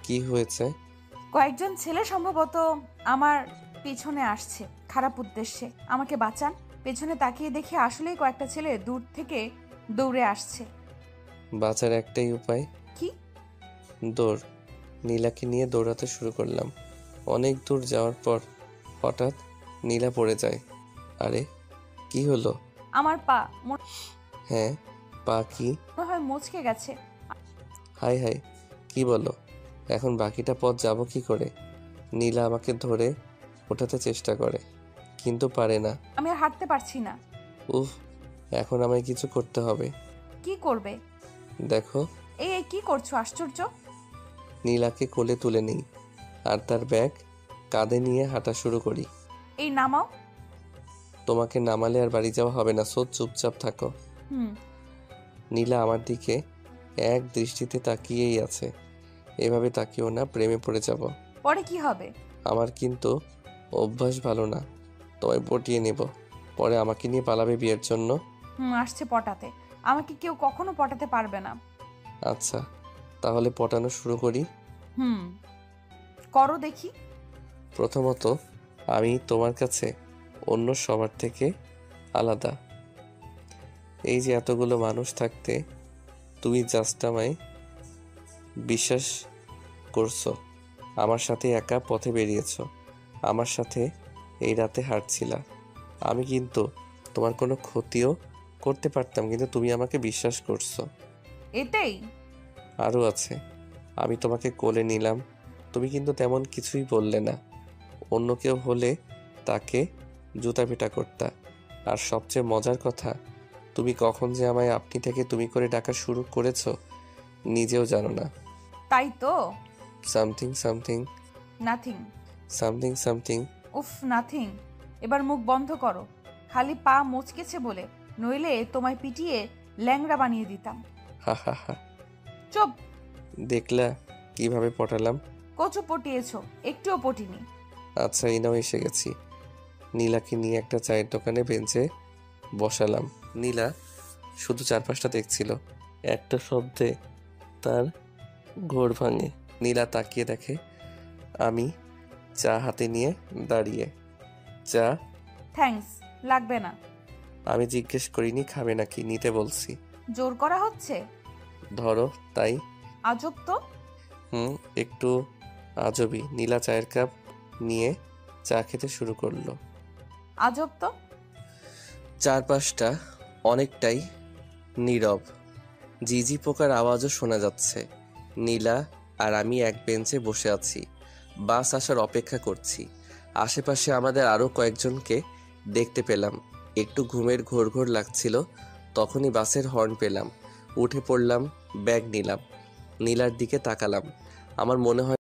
কি হয়েছে? কয়েকজন ছেলে সম্ভবত আমার পেছনে আসছে খারাপ উদ্দেশ্যে। আমাকে বাঁচান। পেছনে তাকিয়ে দেখি আসলেই কয়েকটা ছেলে দূর থেকে দৌড়ে আসছে। বাঁচার একটাই উপায়, কি? দৌড়। নীলাকে নিয়ে দৌড়াতে শুরু করলাম। অনেক দূর যাওয়ার পর হঠাৎ নীলা পড়ে যায়। আরে, কি হলো? আমার পা মনে হ্যাঁ, পা কি? হয় মচকে গেছে। হাই হাই, কি বলো? এখন বাকিটা পথ যাব কি করে? নীলা আমাকে ধরে ওঠাতে চেষ্টা করে, কিন্তু পারে না। আমি আর হাঁটতে পারছি না। উফ, এখন আমায় কিছু করতে হবে। কি করবে? দেখো। এই এই কি করছো? আশ্চর্য। নীলাকে কোলে তুলে নিই আর তার ব্যাগ কাঁধে নিয়ে হাঁটা শুরু করি। এই নামাও। তোমাকে নামালে আর বাড়ি যাওয়া হবে না, সো চুপচাপ থাকো। হুম। নীলা আমার দিকে এক দৃষ্টিতে তাকিয়েই আছে। এভাবে তাকিও না, প্রেমে পড়ে যাব। পরে কি হবে? আমার কিন্তু অভ্যাস ভালো না, তোমায় পটিয়ে নেব, পরে আমাকে নিয়ে পালাবে বিয়ের জন্য। আসছে পটাতে। আমাকে কেউ কখনো পটাতে পারবে না। আচ্ছা, তাহলে পটানো শুরু করি। হুম, করো দেখি। প্রথমত, আমি তোমার কাছে অন্য সবার থেকে আলাদা। এই যে এতগুলো মানুষ থাকতে তুমি জাস্ট আমায় বিশ্বাস করছো, আমার সাথে একা পথে বেরিয়েছো, আমার সাথে এই রাতে হাঁটছিলা। আমি কিন্তু তোমার কোনো ক্ষতিও করতে পারতাম, কিন্তু তুমি আমাকে বিশ্বাস করছো। এতেই? আরও আছে, আমি তোমাকে কোলে নিলাম, তুমি কিন্তু তেমন কিছুই বললে না। অন্য কেউ হলে তাকে জুতা পেটা করতা। আর সবচেয়ে মজার কথা, তুমি কখন যে আমায় আপনি থেকে তুমি করে ডাকা শুরু করেছো নিজেও জানো না। তাই তো। Something something nothing. Something something. উফ, নাথিং। এবার মুখ বন্ধ করো। খালি পা মচকেছে বলে, নইলে তোমায় পিটিয়ে ল্যাংড়া বানিয়ে দিতাম। হা হা হা। চুপ। দেখলা কিভাবে পটালাম? কচু পটিয়েছো, একটুও পটিনি। আচ্ছা, এই নাও এসে গেছি। নীলাকে নিয়ে একটা চায়ের দোকানে বেঞ্চে বসালাম। নীলা শুধু চারপাশটা দেখছিল। একটা শব্দে তার ঘোর ভাঙে। নীলা তাকিয়ে দেখে আমি চা হাতে নিয়ে দাঁড়িয়ে। চা? থ্যাঙ্কস, লাগবে না। আমি জিজ্ঞেস করিনি খাবে নাকি, নিতে বলছি। জোর করা হচ্ছে? ধরো তাই। আজব তো। একটু আজবই। নীলা চায়ের কাপ নিয়ে চা খেতে শুরু করলো। আজব তো। চারপাশটা অনেকটাই নীরব। ঝিঝি পোকার আওয়াজও শোনা যাচ্ছে। নীলা আর আমি এক বেঞ্চে বসে আছি, বাস আসার অপেক্ষা করছি। আশেপাশে আমাদের আরও কয়েকজনকে দেখতে পেলাম। একটু ঘুমের ঘোর ঘোর লাগছিল, তখনই বাসের হর্ন পেলাম। উঠে পড়লাম, ব্যাগ নিলাম, নীলার দিকে তাকালাম। আমার মনে হয়